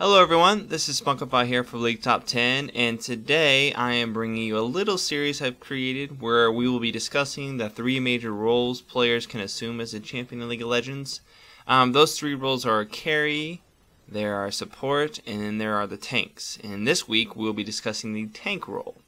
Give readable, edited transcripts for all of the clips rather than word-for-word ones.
Hello everyone, this is Spunkify here for LeagueTopTen, and today I am bringing you a little series I've created where we will be discussing the 3 major roles players can assume as a champion in League of Legends. Those 3 roles are carry, there are support, and then there are the tanks. And this week we will be discussing the tank role.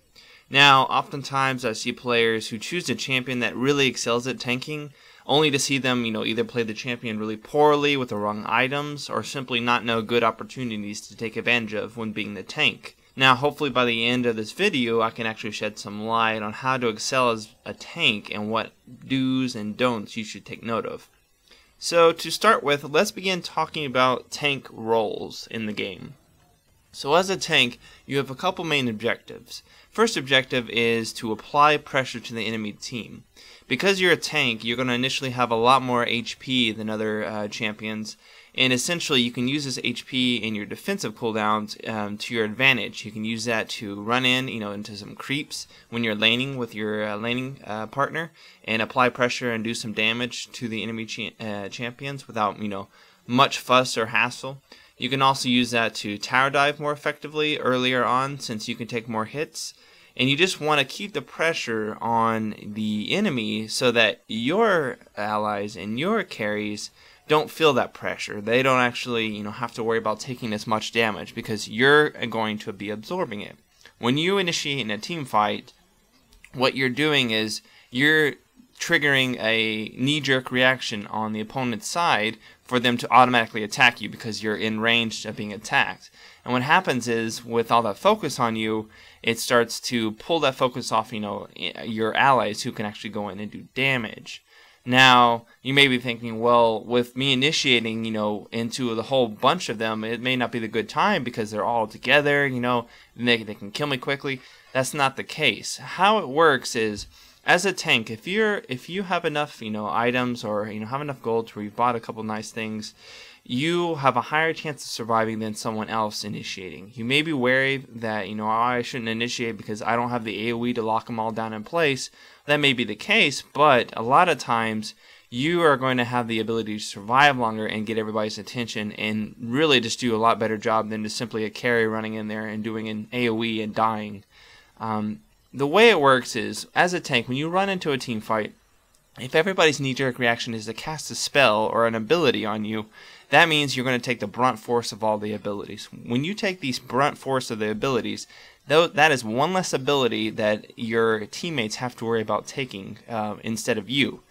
Now, oftentimes I see players who choose a champion that really excels at tanking, only to see them, either play the champion really poorly with the wrong items, or simply not know good opportunities to take advantage of when being the tank. Now, hopefully by the end of this video, I can actually shed some light on how to excel as a tank and what do's and don'ts you should take note of. So, to start with, let's begin talking about tank roles in the game. So as a tank, you have a couple main objectives. First objective is to apply pressure to the enemy team. Because you're a tank, you're going to initially have a lot more HP than other champions, and essentially you can use this HP in your defensive cooldowns to your advantage. You can use that to run into some creeps when you're laning with your laning partner, and apply pressure and do some damage to the enemy champions without much fuss or hassle. You can also use that to tower dive more effectively earlier on, since you can take more hits. And you just want to keep the pressure on the enemy so that your allies and your carries don't feel that pressure. They don't actually have to worry about taking as much damage because you're going to be absorbing it. When you initiate in a team fight, what you're doing is you're triggering a knee-jerk reaction on the opponent's side for them to automatically attack you because you're in range of being attacked. And what happens is, with all that focus on you, it starts to pull that focus off, your allies who can actually go in and do damage. Now, you may be thinking, well, with me initiating, into the whole bunch of them, it may not be the good time because they're all together, and they can kill me quickly. That's not the case. How it works is, as a tank, if you have enough items or have enough gold to where you've bought a couple nice things, you have a higher chance of surviving than someone else initiating. You may be wary that I shouldn't initiate because I don't have the AoE to lock them all down in place. That may be the case, but a lot of times you are going to have the ability to survive longer and get everybody's attention and really just do a lot better job than just simply a carry running in there and doing an AoE and dying. The way it works is, as a tank, when you run into a team fight, if everybody's knee-jerk reaction is to cast a spell or an ability on you, that means you're going to take the brunt force of all the abilities. When you take these brunt force of the abilities, that is one less ability that your teammates have to worry about taking instead of you.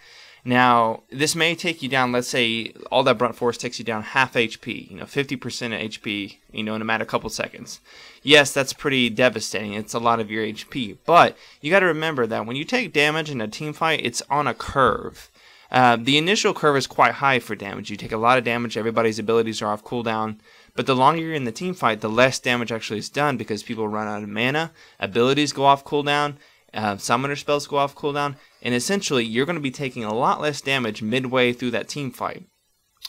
Now, this may take you down, let's say all that brunt force takes you down half HP, 50% of HP, in a matter of couple seconds. Yes, that's pretty devastating. It's a lot of your HP. But you got to remember that when you take damage in a team fight, it's on a curve. The initial curve is quite high for damage. You take a lot of damage, everybody's abilities are off cooldown. But the longer you're in the team fight, the less damage actually is done because people run out of mana, abilities go off cooldown, summoner spells go off cooldown, and essentially you're going to be taking a lot less damage midway through that team fight.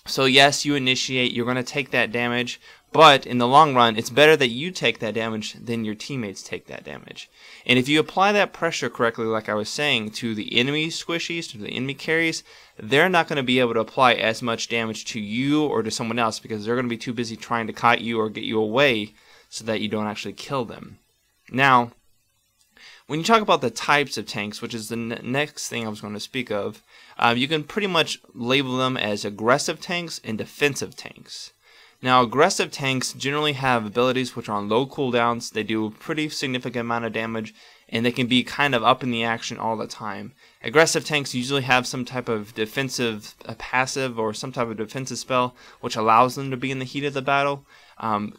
So yes, you initiate, you're going to take that damage, but in the long run, it's better that you take that damage than your teammates take that damage. And if you apply that pressure correctly, like I was saying, to the enemy squishies, to the enemy carries, they're not going to be able to apply as much damage to you or to someone else because they're going to be too busy trying to kite you or get you away so that you don't actually kill them. Now, when you talk about the types of tanks, which is the next thing I was going to speak of, you can pretty much label them as aggressive tanks and defensive tanks. Now, aggressive tanks generally have abilities which are on low cooldowns. They do a pretty significant amount of damage, and they can be kind of up in the action all the time. Aggressive tanks usually have some type of defensive passive or some type of defensive spell which allows them to be in the heat of the battle.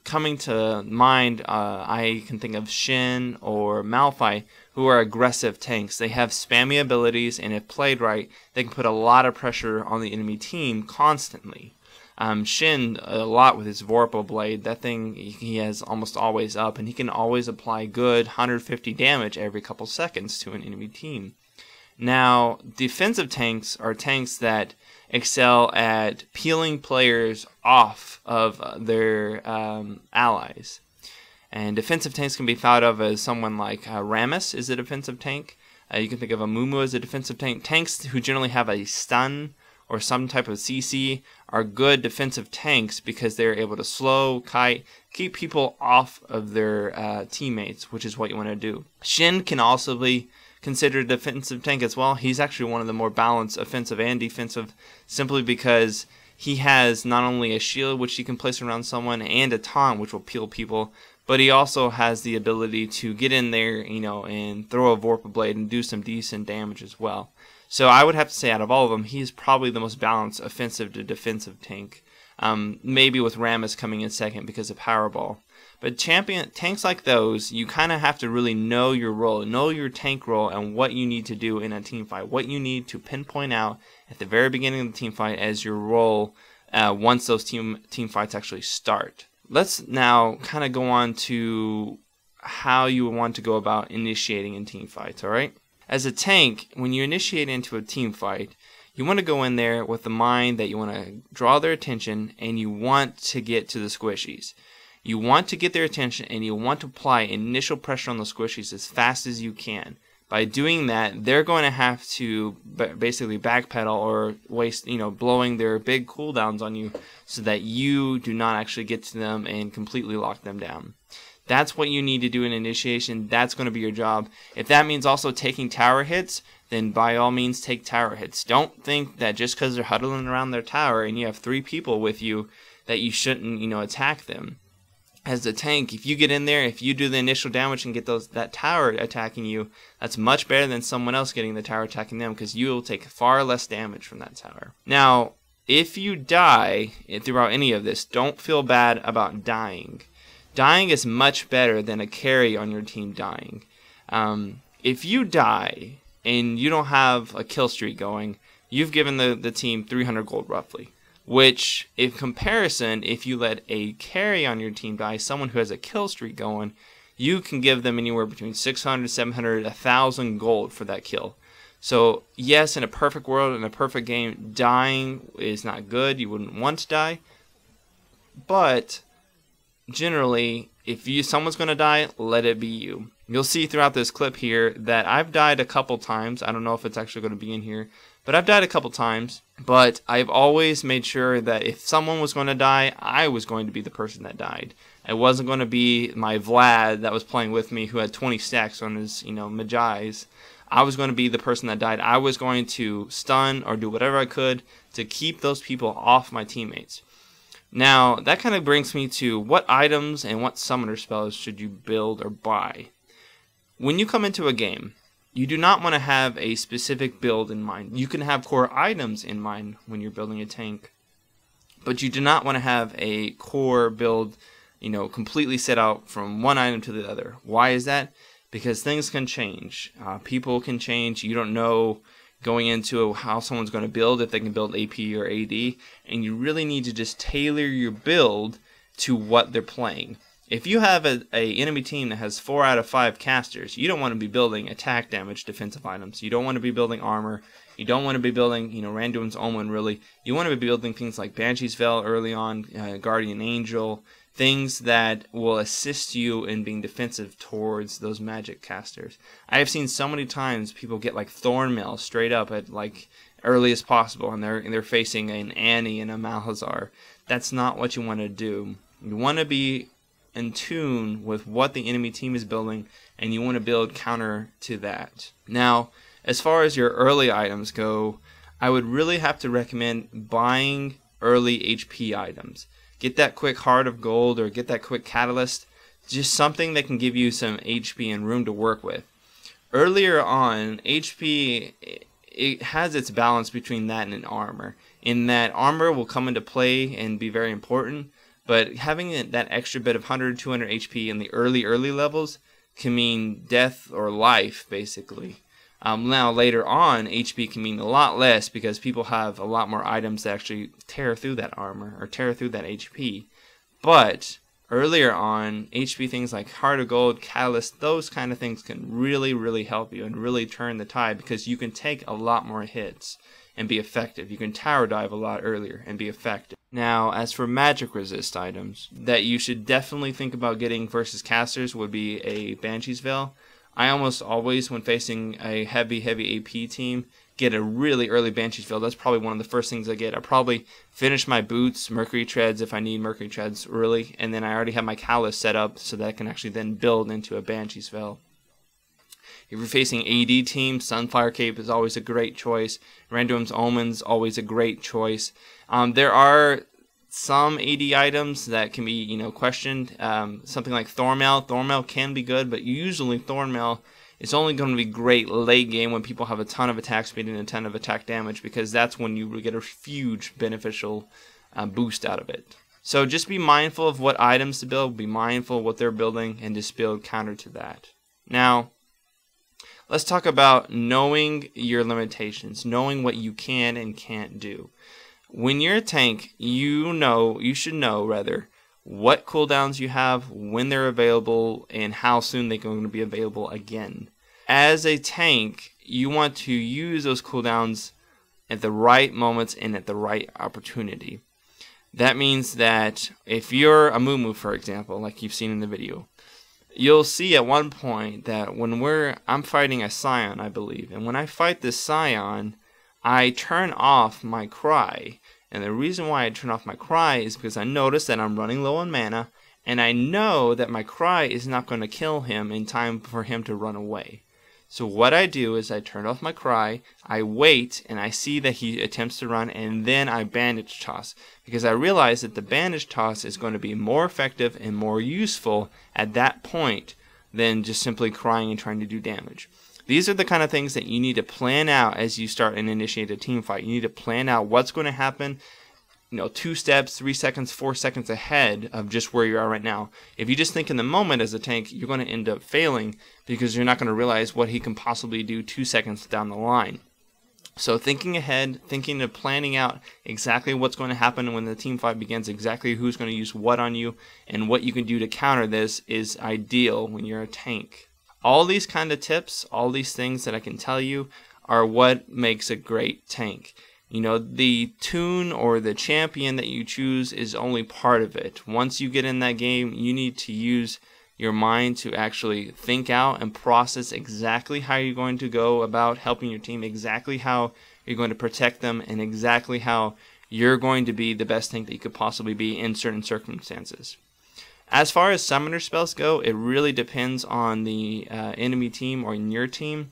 Coming to mind, I can think of Shin or Malphite, who are aggressive tanks. They have spammy abilities, and if played right, they can put a lot of pressure on the enemy team constantly. Shin, a lot with his Vorpal Blade, that thing he has almost always up, and he can always apply good 150 damage every couple seconds to an enemy team. Now, defensive tanks are tanks that excel at peeling players off of their allies. And defensive tanks can be thought of as someone like Rammus is a defensive tank. You can think of a Mumu as a defensive tank. Tanks who generally have a stun or some type of CC are good defensive tanks because they're able to slow, kite, keep people off of their teammates, which is what you want to do. Shin can also be considered a defensive tank as well. He's actually one of the more balanced offensive and defensive, simply because he has not only a shield which he can place around someone and a taunt which will peel people, but he also has the ability to get in there, and throw a Vorpal Blade and do some decent damage as well. So I would have to say, out of all of them, he's probably the most balanced offensive to defensive tank. Maybe with Rammus coming in second because of Powerball. But tanks like those, you kind of have to really know your role, know your tank role, and what you need to do in a team fight. What you need to pinpoint out at the very beginning of the team fight as your role once those team fights actually start. Let's now kind of go on to how you want to go about initiating in team fights, alright? As a tank, when you initiate into a team fight, you want to go in there with the mind that you want to draw their attention and you want to get to the squishies. You want to get their attention and you want to apply initial pressure on the squishies as fast as you can. By doing that, they're going to have to basically backpedal or waste, blowing their big cooldowns on you so that you do not actually get to them and completely lock them down. That's what you need to do in initiation. That's going to be your job. If that means also taking tower hits, then by all means take tower hits. Don't think that just because they're huddling around their tower and you have 3 people with you that you shouldn't, attack them. As a tank, if you get in there, if you do the initial damage and get that tower attacking you, that's much better than someone else getting the tower attacking them, because you will take far less damage from that tower. Now, if you die throughout any of this, don't feel bad about dying. Dying is much better than a carry on your team dying. If you die and you don't have a kill streak going, you've given the team 300 gold roughly. Which, in comparison, if you let a carry on your team die, someone who has a kill streak going, you can give them anywhere between 600, 700, 1,000 gold for that kill. So, yes, in a perfect world, in a perfect game, dying is not good. You wouldn't want to die. But, generally, if someone's going to die, let it be you. You'll see throughout this clip here that I've died a couple times. I don't know if it's actually going to be in here. But I've died a couple times, but I've always made sure that if someone was going to die, I was going to be the person that died. It wasn't going to be my Vlad that was playing with me who had 20 stacks on his, Magi's. I was going to be the person that died. I was going to stun or do whatever I could to keep those people off my teammates. Now, that kind of brings me to what items and what summoner spells should you build or buy. When you come into a game, you do not want to have a specific build in mind. You can have core items in mind when you're building a tank, but you do not want to have a core build, completely set out from one item to the other. Why is that? Because things can change. People can change. You don't know going into how someone's going to build, if they can build AP or AD, and you really need to just tailor your build to what they're playing. If you have an enemy team that has 4 out of 5 casters, you don't want to be building attack damage defensive items. You don't want to be building armor. You don't want to be building, Randuin's Omen, really. You want to be building things like Banshee's Veil early on, Guardian Angel, things that will assist you in being defensive towards those magic casters. I have seen so many times people get like Thornmail straight up at like early as possible, and they're facing an Annie and a Malhazar. That's not what you want to do. You want to be in tune with what the enemy team is building, and you want to build counter to that. Now, as far as your early items go, I would really have to recommend buying early HP items. Get that quick Heart of Gold or get that quick Catalyst, just something that can give you some HP and room to work with. Earlier on, HP, it has its balance between that and an armor. In that armor will come into play and be very important, but having that extra bit of 100, 200 HP in the early levels can mean death or life, basically. Now, later on, HP can mean a lot less because people have a lot more items that actually tear through that armor or tear through that HP. But earlier on, HP things like Heart of Gold, Catalyst, those kind of things can really help you and really turn the tide because you can take a lot more hits and be effective. You can tower dive a lot earlier and be effective. Now, as for magic resist items that you should definitely think about getting versus casters would be a Banshee's Veil. I almost always, when facing a heavy AP team, get a really early Banshee fill, that's probably one of the first things I get. I probably finish my boots, Mercury Treads if I need Mercury Treads early, and then I already have my Callus set up so that I can actually then build into a Banshee spell. If you're facing AD team, Sunfire Cape is always a great choice. Random's Omen's always a great choice. There are some AD items that can be, questioned. Something like Thornmail. Thornmail can be good, but usually Thornmail is only going to be great late game when people have a ton of attack speed and a ton of attack damage, because that's when you get a huge beneficial boost out of it. So just be mindful of what items to build, be mindful of what they're building, and just build counter to that. Now, let's talk about knowing your limitations, knowing what you can and can't do. When you're a tank, you should know what cooldowns you have, when they're available, and how soon they're going to be available again. As a tank, you want to use those cooldowns at the right moments and at the right opportunity. That means that if you're a Moo, for example, like you've seen in the video, you'll see at one point that when I'm fighting a Scion, I believe, and when I fight this Scion, I turn off my cry. And the reason why I turn off my cry is because I notice that I'm running low on mana, and I know that my cry is not going to kill him in time for him to run away. So what I do is I turn off my cry, I wait, and I see that he attempts to run, and then I bandage toss. Because I realize that the bandage toss is going to be more effective and more useful at that point than just simply crying and trying to do damage. These are the kind of things that you need to plan out as you start and initiate a team fight. You need to plan out what's going to happen, 2 steps, 3 seconds, 4 seconds ahead of just where you are right now. If you just think in the moment as a tank, you're going to end up failing because you're not going to realize what he can possibly do 2 seconds down the line. So thinking ahead, thinking of planning out exactly what's going to happen when the team fight begins, exactly who's going to use what on you, and what you can do to counter this is ideal when you're a tank. All these kind of tips, all these things that I can tell you are what makes a great tank. The tune or the champion that you choose is only part of it. Once you get in that game, you need to use your mind to actually think out and process exactly how you're going to go about helping your team, exactly how you're going to protect them, and exactly how you're going to be the best tank that you could possibly be in certain circumstances. As far as summoner spells go, it really depends on the enemy team or in your team.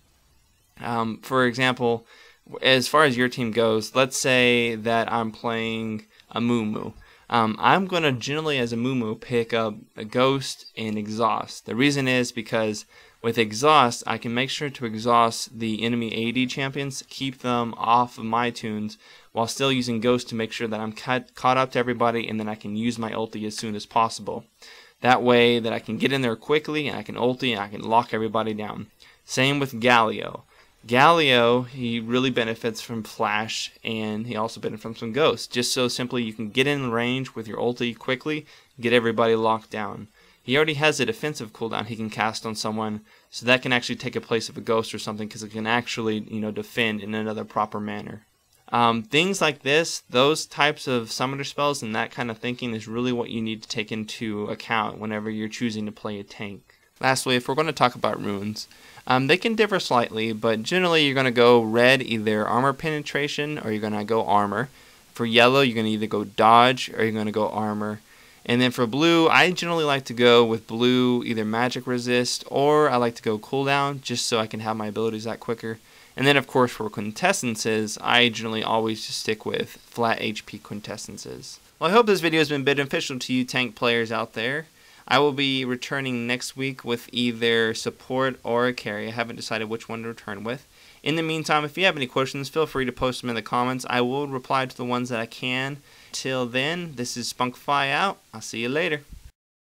For example, as far as your team goes, let's say that I'm playing a Moo. I'm going to generally, as a Moo, pick up a Ghost and Exhaust. The reason is because with Exhaust, I can make sure to exhaust the enemy AD champions, keep them off of my tunes, while still using Ghost to make sure that I'm caught up to everybody, and then I can use my ulti as soon as possible. That way that I can get in there quickly, and I can ulti, and I can lock everybody down. Same with Galio. Galio, he really benefits from Flash, and he also benefits from some Ghost. Just so simply you can get in range with your ulti quickly, get everybody locked down. He already has a defensive cooldown he can cast on someone, so that can actually take a place of a Ghost or something, because it can actually, defend in another proper manner. Things like this, those types of summoner spells and that kind of thinking is really what you need to take into account whenever you're choosing to play a tank. Lastly, if we're going to talk about runes, they can differ slightly, but generally you're going to go red, either armor penetration, or you're going to go armor. For yellow, you're going to either go dodge, or you're going to go armor. And then for blue, I generally like to go with blue, either magic resist, or I like to go cooldown, just so I can have my abilities that quicker. And then of course for quintessences, I generally always just stick with flat HP quintessences. Well, I hope this video has been beneficial to you tank players out there. I will be returning next week with either support or a carry. I haven't decided which one to return with. In the meantime, if you have any questions, feel free to post them in the comments. I will reply to the ones that I can. Till then, this is Spunkify out. I'll see you later.